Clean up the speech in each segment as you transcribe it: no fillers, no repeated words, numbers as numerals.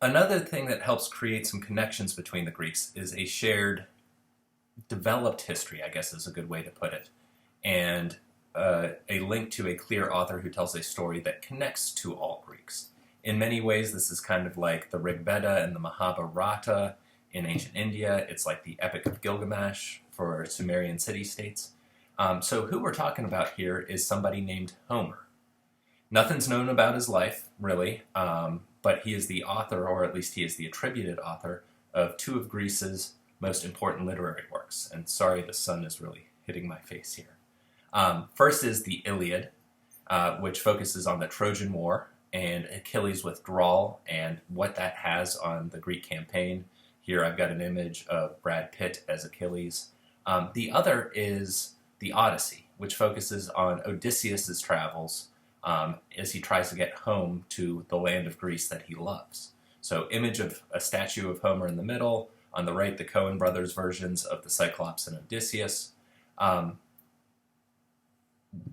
Another thing that helps create some connections between the Greeks is a shared developed history, I guess is a good way to put it, and a link to a clear author who tells a story that connects to all Greeks. In many ways, this is kind of like the Rig Veda and the Mahabharata in ancient India. It's like the Epic of Gilgamesh for Sumerian city-states. So who we're talking about here is somebody named Homer. Nothing's known about his life, really, but he is the author, or at least he is the attributed author, of two of Greece's most important literary works. And sorry, the sun is really hitting my face here. First is the Iliad, which focuses on the Trojan War and Achilles' withdrawal and what that has on the Greek campaign. Here I've got an image of Brad Pitt as Achilles. The other is the Odyssey, which focuses on Odysseus' travels as he tries to get home to the land of Greece that he loves. So image of a statue of Homer in the middle. On the right, the Coen brothers versions of the Cyclops and Odysseus.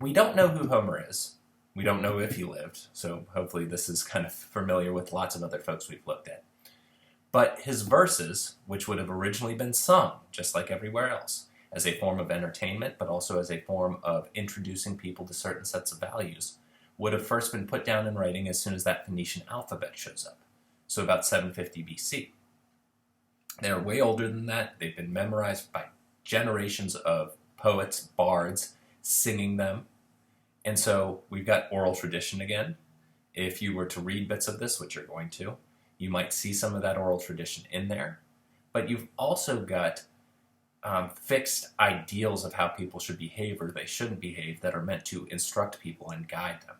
We don't know who Homer is. We don't know if he lived, so hopefully this is kind of familiar with lots of other folks we've looked at. But his verses, which would have originally been sung, just like everywhere else, as a form of entertainment, but also as a form of introducing people to certain sets of values, would have first been put down in writing as soon as that Phoenician alphabet shows up, so about 750 BC. They're way older than that. They've been memorized by generations of poets, bards, singing them. And so we've got oral tradition again. If you were to read bits of this, which you're going to, you might see some of that oral tradition in there. But you've also got fixed ideals of how people should behave or they shouldn't behave that are meant to instruct people and guide them.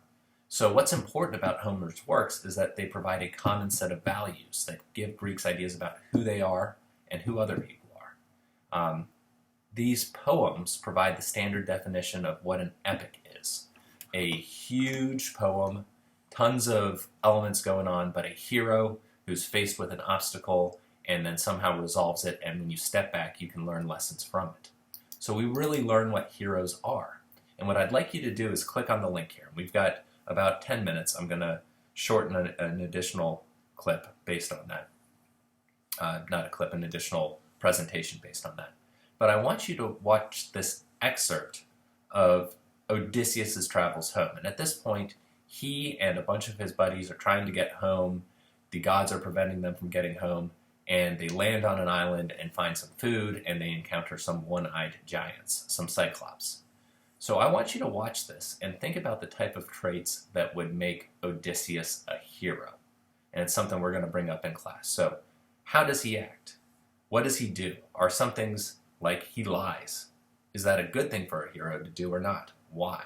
So what's important about Homer's works is that they provide a common set of values that give Greeks ideas about who they are and who other people are. These poems provide the standard definition of what an epic is. A huge poem, tons of elements going on, but a hero who's faced with an obstacle and then somehow resolves it, and when you step back, you can learn lessons from it. So we really learn what heroes are. And what I'd like you to do is click on the link here. We've got about 10 minutes. I'm going to shorten an additional clip based on that. Not a clip, an additional presentation based on that. But I want you to watch this excerpt of Odysseus' travels home. And at this point, he and a bunch of his buddies are trying to get home. The gods are preventing them from getting home. And they land on an island and find some food, and they encounter some one-eyed giants, some cyclops. So I want you to watch this and think about the type of traits that would make Odysseus a hero. And it's something we're going to bring up in class. So how does he act? What does he do? Are some things like he lies? Is that a good thing for a hero to do or not? Why?